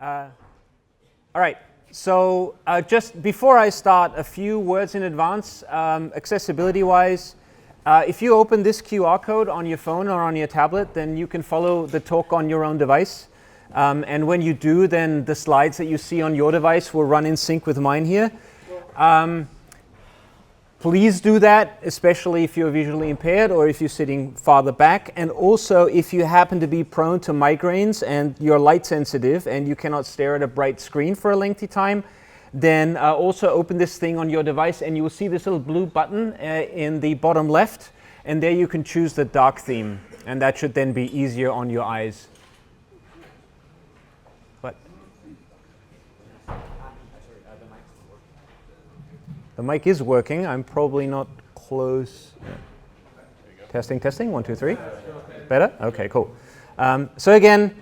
All right, so just before I start, a few words in advance, accessibility-wise. If you open this QR code on your phone or on your tablet, then you can follow the talk on your own device. And when you do, then the slides that you see on your device will run in sync with mine here. Please do that, especially if you're visually impaired or if you're sitting farther back. And also, if you happen to be prone to migraines and you're light sensitive and you cannot stare at a bright screen for a lengthy time, then also open this thing on your device and you will see this little blue button in the bottom left. And there you can choose the dark theme. And that should then be easier on your eyes. The mic is working. I'm probably not close. Testing, testing. 1, 2, 3. Better? Okay, cool. So again,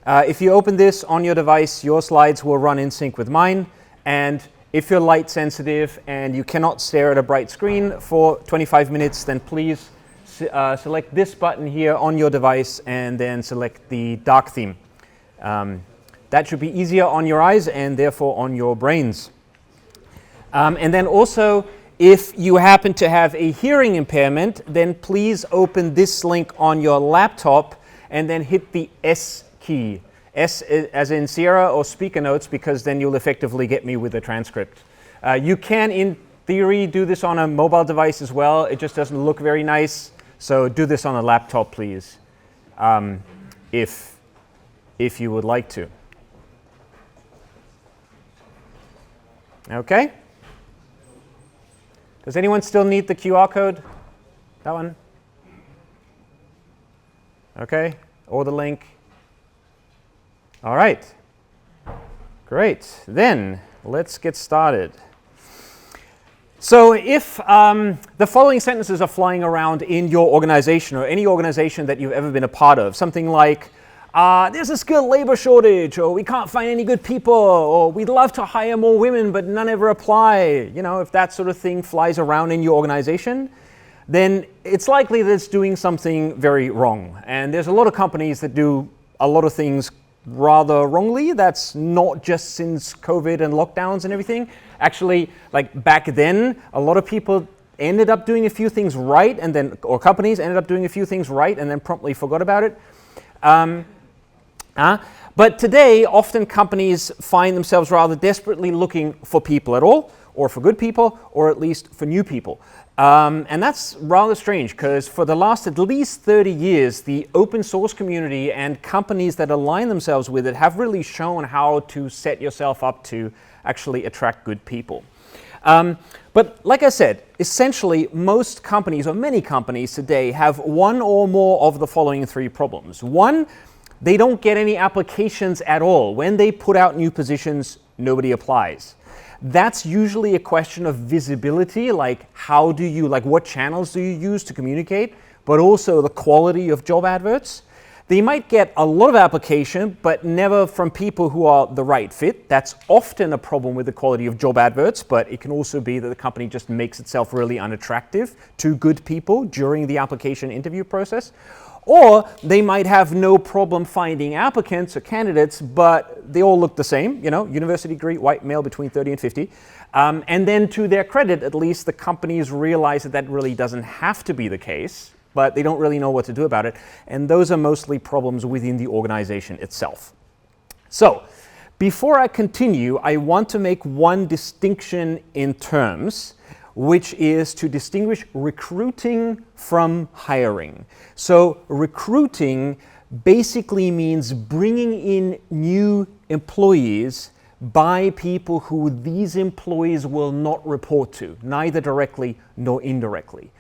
if you open this on your device, your slides will run in sync with mine. And if you're light sensitive and you cannot stare at a bright screen for 25 minutes, then please select this button here on your device and then select the dark theme. That should be easier on your eyes and therefore on your brains. And then also, if you happen to have a hearing impairment, then please open this link on your laptop and then hit the S key. S as in Sierra or speaker notes, because then you'll effectively get me with a transcript. You can, in theory, do this on a mobile device as well. It just doesn't look very nice. So do this on a laptop, please, if you would like to. Okay? Does anyone still need the QR code? That one? Okay, or the link? All right, great. Then let's get started. So if the following sentences are flying around in your organization or any organization that you've ever been a part of, something like, there's a skilled labor shortage, or we can't find any good people, or we'd love to hire more women, but none ever apply. You know, if that sort of thing flies around in your organization, then it's likely that it's doing something very wrong. And there's a lot of companies that do a lot of things rather wrongly. That's not just since COVID and lockdowns and everything. Actually, like back then, a lot of people ended up doing a few things right, and then, or companies ended up doing a few things right and then promptly forgot about it. But today, often companies find themselves rather desperately looking for people at all, or for good people, or at least for new people. And that's rather strange, because for the last at least 30 years, the open source community and companies that align themselves with it have really shown how to set yourself up to actually attract good people. But like I said, essentially most companies, or many companies today, have one or more of the following three problems. One, they don't get any applications at all. When they put out new positions, nobody applies. That's usually a question of visibility, like what channels do you use to communicate, but also the quality of job adverts. They might get a lot of application, but never from people who are the right fit. That's often a problem with the quality of job adverts, but it can also be that the company just makes itself really unattractive to good people during the application interview process. Or they might have no problem finding applicants or candidates, but they all look the same, you know, university degree, white male between 30 and 50. And then to their credit, at least, the companies realize that that really doesn't have to be the case, but they don't really know what to do about it. And those are mostly problems within the organization itself. So before I continue, I want to make one distinction in terms, which is to distinguish recruiting from hiring. So recruiting basically means bringing in new employees by people who these employees will not report to, neither directly nor indirectly.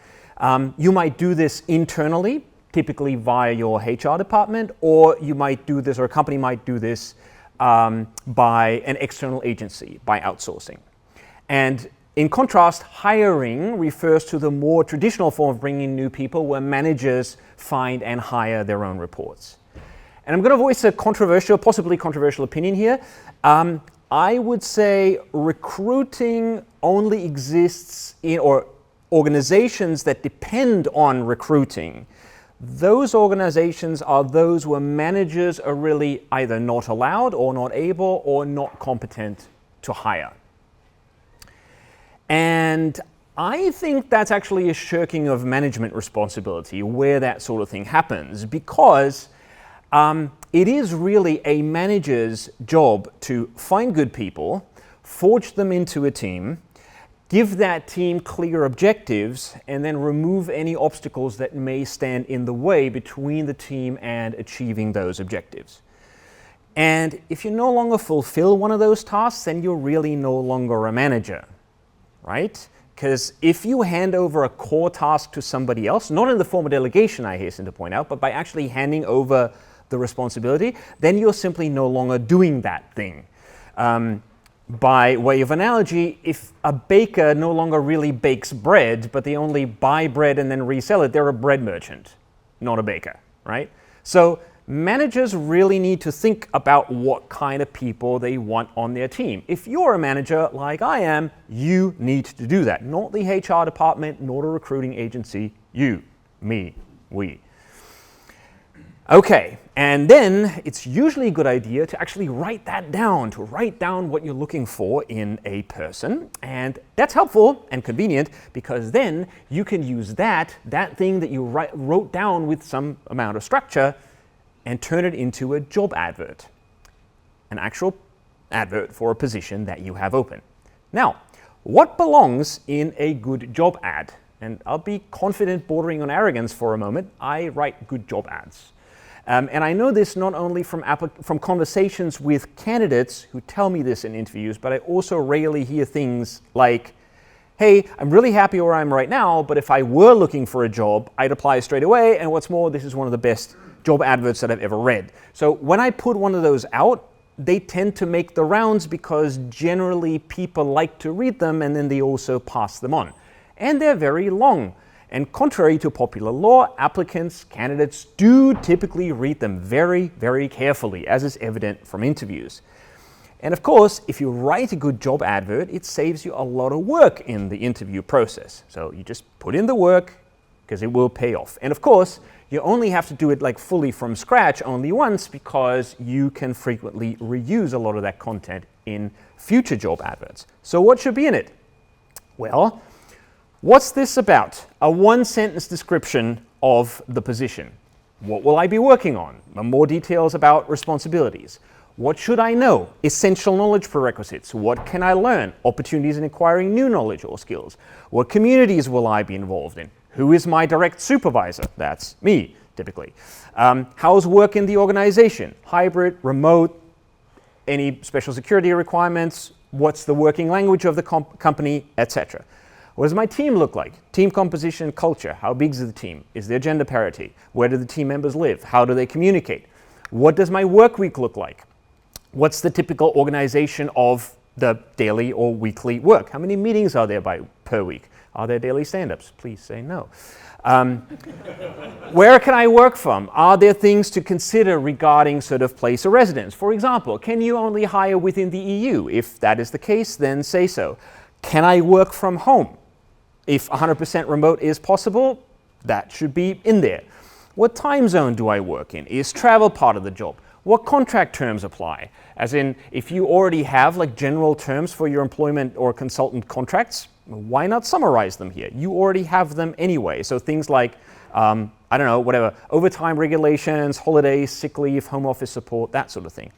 You might do this internally, typically via your HR department, or you might do this, or a company might do this by an external agency, by outsourcing. And in contrast, hiring refers to the more traditional form of bringing in new people, where managers find and hire their own reports. And I'm going to voice a controversial, possibly controversial opinion here. I would say recruiting only exists in, or organizations that depend on recruiting those organizations are those where managers are really either not allowed or not able or not competent to hire. And I think that's actually a shirking of management responsibility where that sort of thing happens, because it is really a manager's job to find good people, forge them into a team, give that team clear objectives, and then remove any obstacles that may stand in the way between the team and achieving those objectives. And if you no longer fulfill one of those tasks, then you're really no longer a manager, right? Because if you hand over a core task to somebody else, not in the form of delegation, I hasten to point out, but by actually handing over the responsibility, then you're simply no longer doing that thing. By way of analogy, if a baker no longer really bakes bread, but they only buy bread and then resell it, they're a bread merchant, not a baker, right? So managers really need to think about what kind of people they want on their team. If you're a manager like I am, you need to do that. Not the HR department, not a recruiting agency, you, me, we. Okay, and then it's usually a good idea to actually write that down, to write down what you're looking for in a person. And that's helpful and convenient because then you can use that thing that you wrote down with some amount of structure and turn it into a job advert, an actual advert for a position that you have open. Now, what belongs in a good job ad? And I'll be confident, bordering on arrogance for a moment. I write good job ads. And I know this not only from conversations with candidates who tell me this in interviews, but I also rarely hear things like, hey, I'm really happy where I am right now, but if I were looking for a job, I'd apply straight away. And what's more, this is one of the best job adverts that I've ever read. So when I put one of those out, they tend to make the rounds because generally people like to read them and then they also pass them on. And they're very long. And contrary to popular law, applicants, candidates do typically read them very, very carefully, as is evident from interviews. And of course, if you write a good job advert, it saves you a lot of work in the interview process. So you just put in the work because it will pay off. And of course, you only have to do it like fully from scratch only once because you can frequently reuse a lot of that content in future job adverts. So what should be in it? Well, what's this about? A one-sentence description of the position. What will I be working on? More details about responsibilities. What should I know? Essential knowledge prerequisites. What can I learn? Opportunities in acquiring new knowledge or skills. What communities will I be involved in? Who is my direct supervisor? That's me, typically. How's work in the organization? Hybrid, remote, any special security requirements? What's the working language of the company, etc. What does my team look like? Team composition and culture. How big is the team? Is there gender parity? Where do the team members live? How do they communicate? What does my work week look like? What's the typical organization of the daily or weekly work? How many meetings are there per week? Are there daily stand-ups? Please say no. Where can I work from? Are there things to consider regarding sort of place of residence? For example, can you only hire within the EU? If that is the case, then say so. Can I work from home? If 100% remote is possible, that should be in there. What time zone do I work in? Is travel part of the job? What contract terms apply? As in, if you already have like general terms for your employment or consultant contracts, why not summarize them here? You already have them anyway. So things like, I don't know, whatever, overtime regulations, holidays, sick leave, home office support, that sort of thing.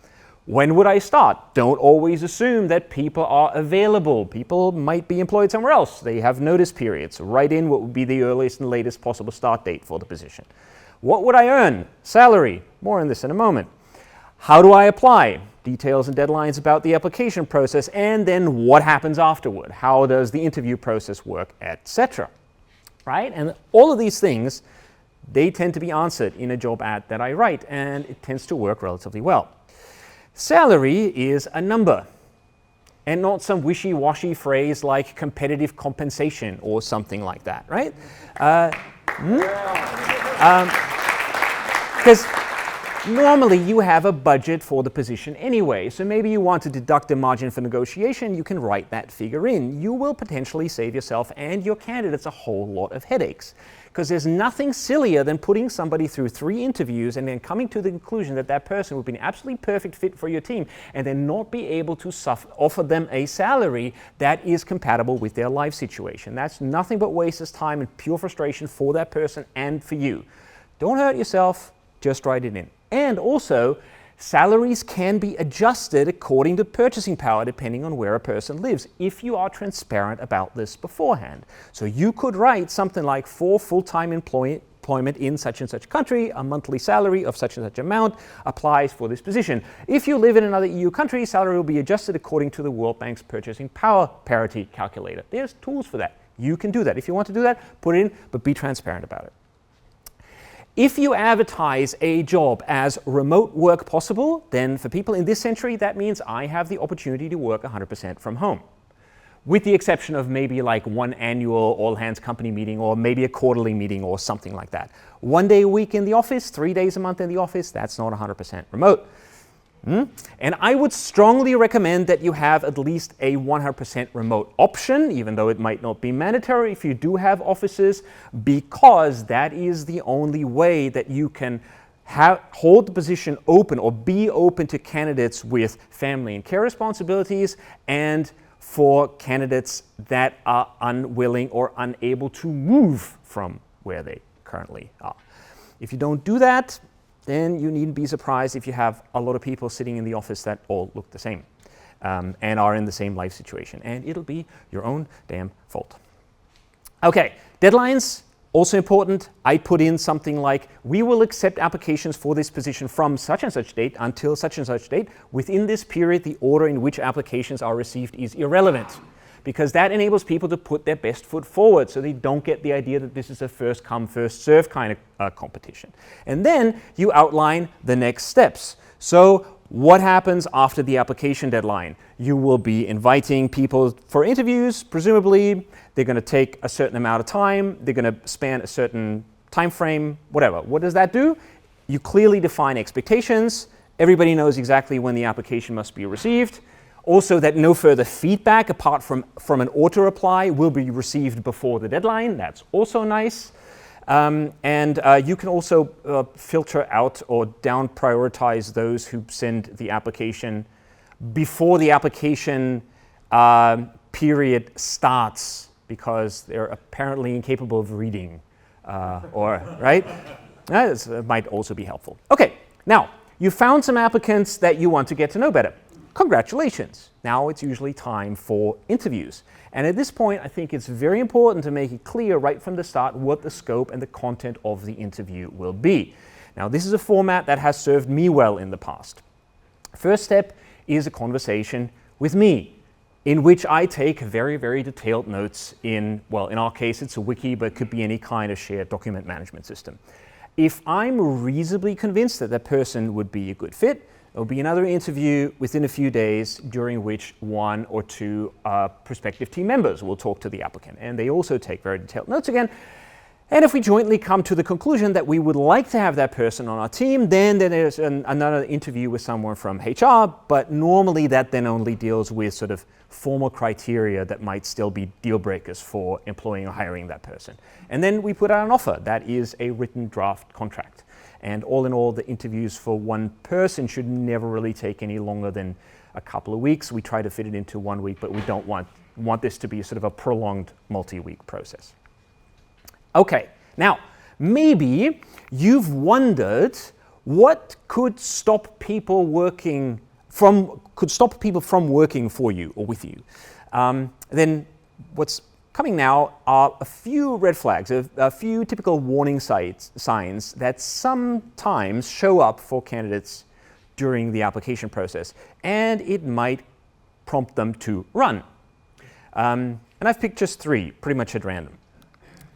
When would I start? Don't always assume that people are available. People might be employed somewhere else. They have notice periods. So write in what would be the earliest and latest possible start date for the position. What would I earn? Salary. More on this in a moment. How do I apply? Details and deadlines about the application process, and then what happens afterward? How does the interview process work, etc. Right? And all of these things, they tend to be answered in a job ad that I write, and it tends to work relatively well. Salary is a number, and not some wishy-washy phrase like competitive compensation or something like that, right? Because Normally, you have a budget for the position anyway, so maybe you want to deduct a margin for negotiation, you can write that figure in. You will potentially save yourself and your candidates a whole lot of headaches, because there's nothing sillier than putting somebody through 3 interviews and then coming to the conclusion that that person would be an absolutely perfect fit for your team and then not be able to offer them a salary that is compatible with their life situation. That's nothing but wastes time and pure frustration for that person and for you. Don't hurt yourself, just write it in. And also, salaries can be adjusted according to purchasing power depending on where a person lives, if you are transparent about this beforehand. So you could write something like, for full-time employment in such and such country, a monthly salary of such and such amount applies for this position. If you live in another EU country, salary will be adjusted according to the World Bank's purchasing power parity calculator. There's tools for that. You can do that. If you want to do that, put it in, but be transparent about it. If you advertise a job as remote work possible, then for people in this century, that means I have the opportunity to work 100% from home. With the exception of maybe like one annual all-hands company meeting or maybe a quarterly meeting or something like that. 1 day a week in the office, 3 days a month in the office, that's not 100% remote. And I would strongly recommend that you have at least a 100% remote option, even though it might not be mandatory if you do have offices, because that is the only way that you can hold the position open or be open to candidates with family and care responsibilities and for candidates that are unwilling or unable to move from where they currently are. If you don't do that, then you needn't be surprised if you have a lot of people sitting in the office that all look the same and are in the same life situation. And it'll be your own damn fault. Okay, deadlines, also important. I put in something like, we will accept applications for this position from such and such date until such and such date. Within this period, the order in which applications are received is irrelevant, because that enables people to put their best foot forward so they don't get the idea that this is a first come, first serve kind of competition. And then you outline the next steps. So what happens after the application deadline? You will be inviting people for interviews, presumably. They're going to take a certain amount of time. They're going to span a certain time frame, whatever. What does that do? You clearly define expectations. Everybody knows exactly when the application must be received. Also, that no further feedback apart from an auto-reply will be received before the deadline. That's also nice. You can also filter out or down prioritize those who send the application before the application period starts, because they're apparently incapable of reading, right? That might also be helpful. Okay, now you found some applicants that you want to get to know better. Congratulations. Now it's usually time for interviews. And at this point, I think it's very important to make it clear right from the start what the scope and the content of the interview will be. Now, this is a format that has served me well in the past. First step is a conversation with me, in which I take very, very detailed notes in our case, it's a wiki, but it could be any kind of shared document management system. If I'm reasonably convinced that that person would be a good fit, there'll be another interview within a few days, during which 1 or 2 prospective team members will talk to the applicant. And they also take very detailed notes again. And if we jointly come to the conclusion that we would like to have that person on our team, then there's another interview with someone from HR, but normally that then only deals with sort of formal criteria that might still be deal breakers for employing or hiring that person. And then we put out an offer. That is a written draft contract. And all in all, the interviews for one person should never really take any longer than a couple of weeks. We try to fit it into 1 week, but we don't want this to be sort of a prolonged multi-week process. Okay, now, maybe you've wondered what could stop people from working for you or with you. Then what's coming now are a few red flags, a few typical warning signs that sometimes show up for candidates during the application process, and it might prompt them to run. And I've picked just 3, pretty much at random.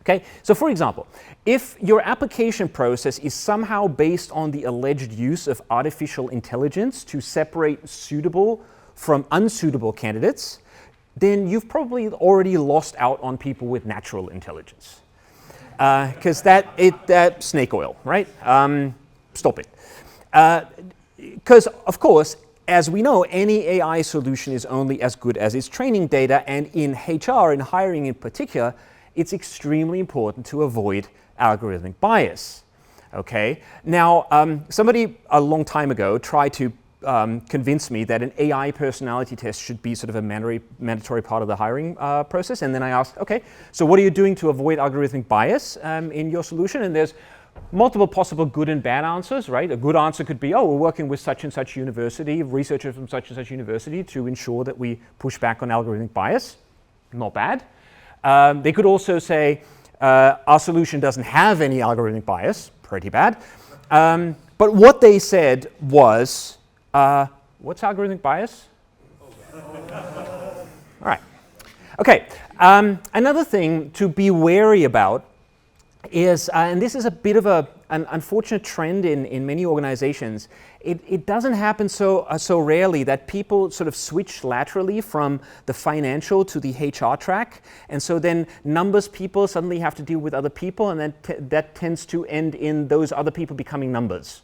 Okay, so for example, if your application process is somehow based on the alleged use of artificial intelligence to separate suitable from unsuitable candidates, then you've probably already lost out on people with natural intelligence. Because that's snake oil, right? Stop it. Because, of course, as we know, any AI solution is only as good as its training data, and in HR, in hiring in particular, it's extremely important to avoid algorithmic bias. Okay. Now, somebody a long time ago tried to convince me that an AI personality test should be sort of a mandatory part of the hiring process, and then I asked, okay, so what are you doing to avoid algorithmic bias in your solution? And there's multiple possible good and bad answers, right? A good answer could be, oh, we're working with such and such university, researchers from such and such university to ensure that we push back on algorithmic bias. Not bad. They could also say, our solution doesn't have any algorithmic bias. Pretty bad. But what they said was, what's algorithmic bias? All right. Okay. Another thing to be wary about is, and this is a bit of an unfortunate trend in many organizations, it doesn't happen so rarely that people sort of switch laterally from the financial to the HR track, and so then numbers people suddenly have to deal with other people, and then that tends to end in those other people becoming numbers,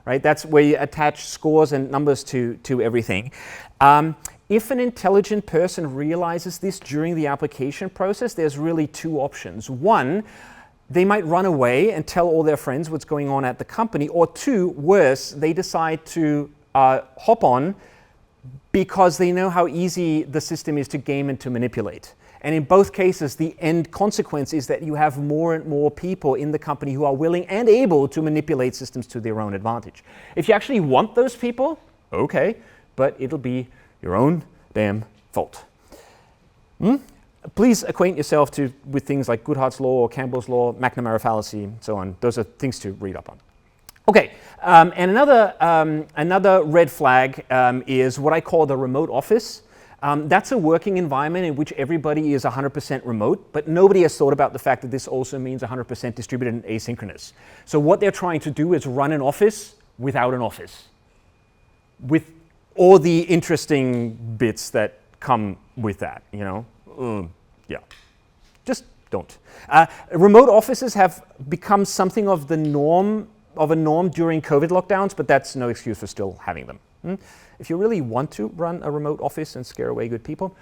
right? That's where you attach scores and numbers to everything. If an intelligent person realizes this during the application process, there's really two options. One, they might run away and tell all their friends what's going on at the company, or two, worse, they decide to hop on because they know how easy the system is to game and to manipulate. And in both cases, the end consequence is that you have more and more people in the company who are willing and able to manipulate systems to their own advantage. If you actually want those people, okay, but it'll be your own damn fault. Please acquaint yourself with things like Goodhart's law or Campbell's law, McNamara fallacy, and so on. Those are things to read up on. Okay, and another red flag is what I call the remote office. That's a working environment in which everybody is 100% remote, but nobody has thought about the fact that this also means 100% distributed and asynchronous. So what they're trying to do is run an office without an office, with all the interesting bits that come with that, you know. Yeah, just don't. Remote offices have become something of a norm during COVID lockdowns, but that's no excuse for still having them. If you really want to run a remote office and scare away good people,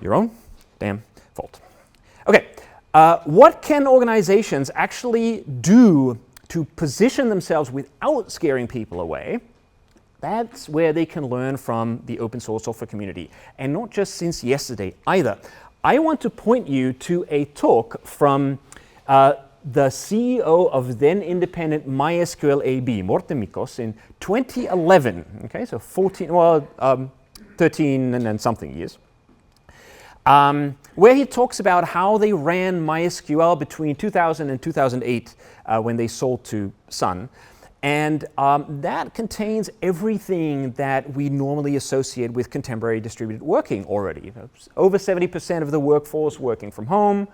your own damn fault. Okay, what can organizations actually do to position themselves without scaring people away? That's where they can learn from the open source software community, and not just since yesterday either. I want to point you to a talk from the CEO of then independent MySQL AB, Morten Mikos, in 2011. Okay, so 13 and then something years, where he talks about how they ran MySQL between 2000 and 2008 when they sold to Sun. And that contains everything that we normally associate with contemporary distributed working already. Over 70% of the workforce working from home,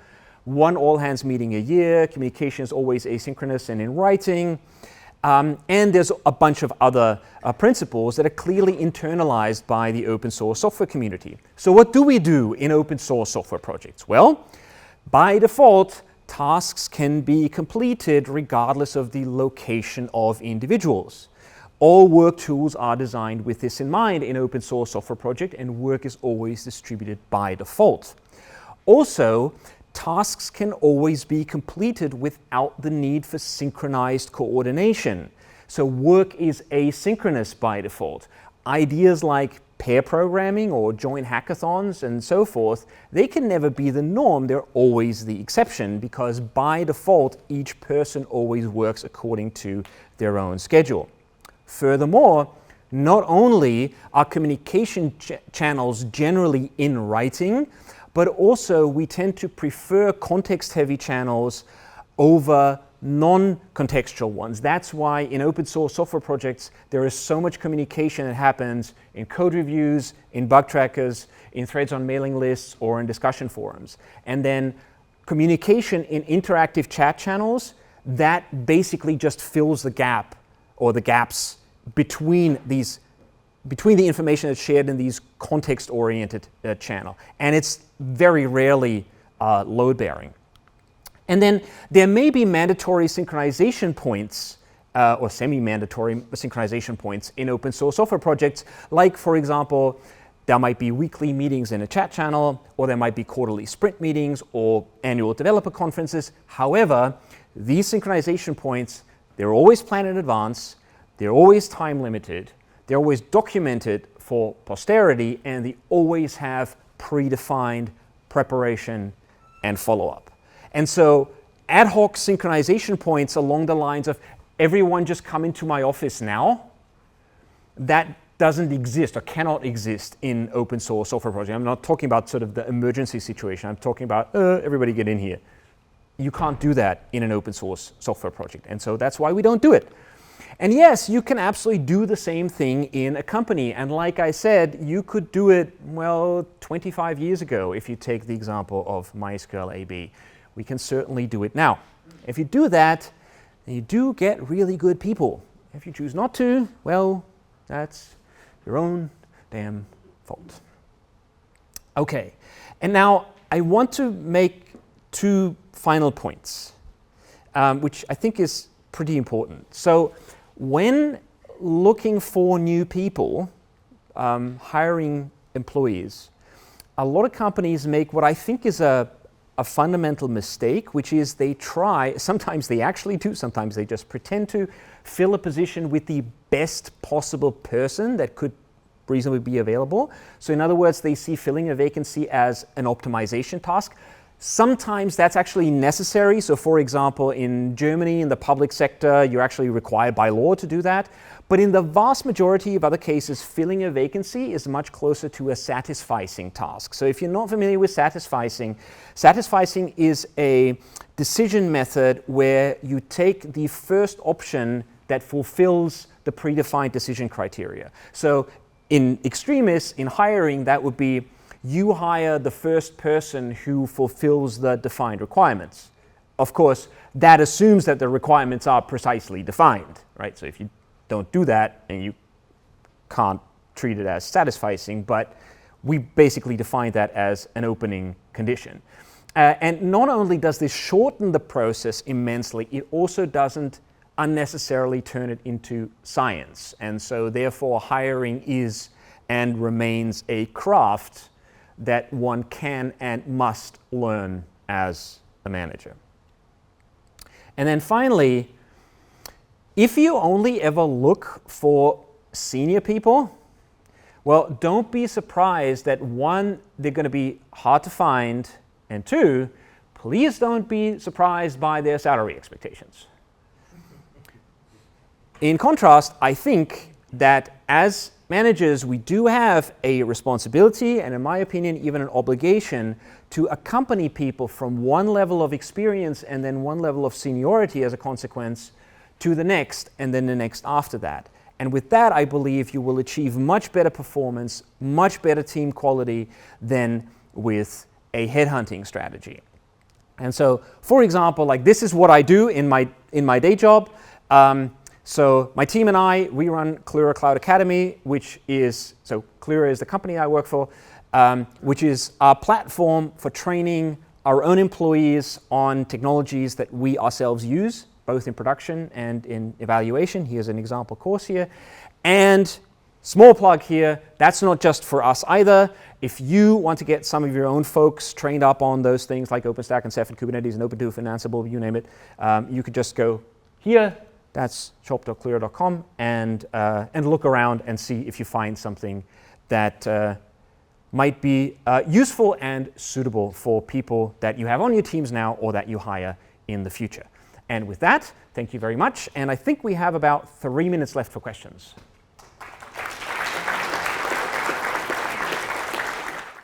one all-hands meeting a year, communication is always asynchronous and in writing, and there's a bunch of other principles that are clearly internalized by the open source software community. So what do we do in open source software projects? Well, by default, tasks can be completed regardless of the location of individuals. All work tools are designed with this in mind in open source software project, and work is always distributed by default. Also, tasks can always be completed without the need for synchronized coordination. So work is asynchronous by default. Ideas like pair programming or joint hackathons and so forth, they can never be the norm, they're always the exception, because by default, each person always works according to their own schedule. Furthermore, not only are communication channels generally in writing, but also we tend to prefer context-heavy channels over non-contextual ones. That's why in open source software projects, there is so much communication that happens in code reviews, in bug trackers, in threads on mailing lists, or in discussion forums. And then communication in interactive chat channels, that basically just fills the gap or the gaps between the information that's shared in these context-oriented channel. And it's very rarely load-bearing. And then there may be mandatory synchronization points or semi-mandatory synchronization points in open source software projects. Like, for example, there might be weekly meetings in a chat channel, or there might be quarterly sprint meetings or annual developer conferences. However, these synchronization points, they're always planned in advance, they're always time limited, they're always documented for posterity, and they always have predefined preparation and follow-up. And so ad hoc synchronization points along the lines of everyone just come into my office now, that doesn't exist or cannot exist in open source software projects. I'm not talking about sort of the emergency situation. I'm talking about everybody get in here. You can't do that in an open source software project. And so that's why we don't do it. And yes, you can absolutely do the same thing in a company. And like I said, you could do it, well, 25 years ago, if you take the example of MySQL AB. We can certainly do it now. If you do that, you do get really good people. If you choose not to, well, that's your own damn fault. Okay, and now I want to make two final points, which I think is pretty important. So when looking for new people, hiring employees, a lot of companies make what I think is a fundamental mistake, which is they try, sometimes they actually do, sometimes they just pretend to fill a position with the best possible person that could reasonably be available. So in other words, they see filling a vacancy as an optimization task. Sometimes that's actually necessary. So for example, in Germany, in the public sector, you're actually required by law to do that. But in the vast majority of other cases, filling a vacancy is much closer to a satisficing task. So if you're not familiar with satisficing is a decision method where you take the first option that fulfills the predefined decision criteria. So in extremis, in hiring, that would be you hire the first person who fulfills the defined requirements. Of course, that assumes that the requirements are precisely defined, right? So if you don't do that, and you can't treat it as satisficing, but we basically define that as an opening condition. And not only does this shorten the process immensely, it also doesn't unnecessarily turn it into science. And so therefore hiring is and remains a craft that one can and must learn as a manager. And then finally, if you only ever look for senior people, well, don't be surprised that one, they're going to be hard to find, and two, please don't be surprised by their salary expectations. In contrast, I think that as managers, we do have a responsibility, and in my opinion, even an obligation to accompany people from one level of experience and then one level of seniority as a consequence to the next, and then the next after that. And with that, I believe you will achieve much better performance, much better team quality than with a headhunting strategy. And so, for example, like this is what I do in my day job. So my team and I, we run Clearer Cloud Academy, which is, so Clearer is the company I work for, which is our platform for training our own employees on technologies that we ourselves use, both in production and in evaluation. Here's an example course here. And small plug here, that's not just for us either. If you want to get some of your own folks trained up on those things like OpenStack and Ceph and Kubernetes and OpenTooth and Ansible, you name it, you could just go here, that's shop.clearer.com, and look around and see if you find something that might be useful and suitable for people that you have on your teams now or that you hire in the future. And with that, thank you very much. And I think we have about 3 minutes left for questions.